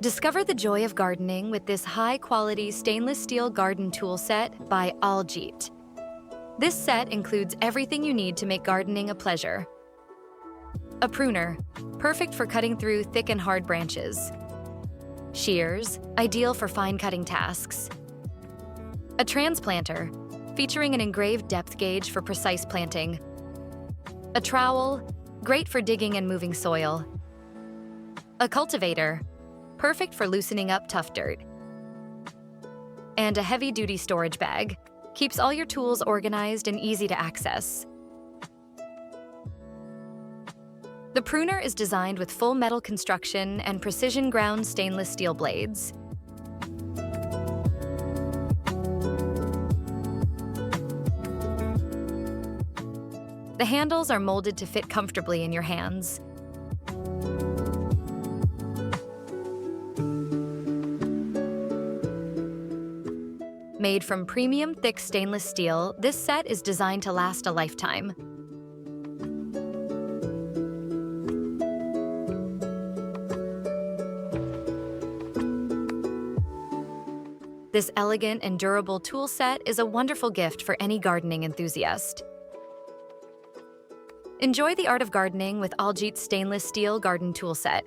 Discover the joy of gardening with this high-quality stainless steel garden tool set by Alljeet. This set includes everything you need to make gardening a pleasure. A pruner, perfect for cutting through thick and hard branches. Shears, ideal for fine-cutting tasks. A transplanter, featuring an engraved depth gauge for precise planting. A trowel, great for digging and moving soil. A cultivator, perfect for loosening up tough dirt. And a heavy-duty storage bag, keeps all your tools organized and easy to access. The pruner is designed with full metal construction and precision ground stainless steel blades. The handles are molded to fit comfortably in your hands. Made from premium thick stainless steel, this set is designed to last a lifetime. This elegant and durable tool set is a wonderful gift for any gardening enthusiast. Enjoy the art of gardening with Alljeet's stainless steel garden tool set.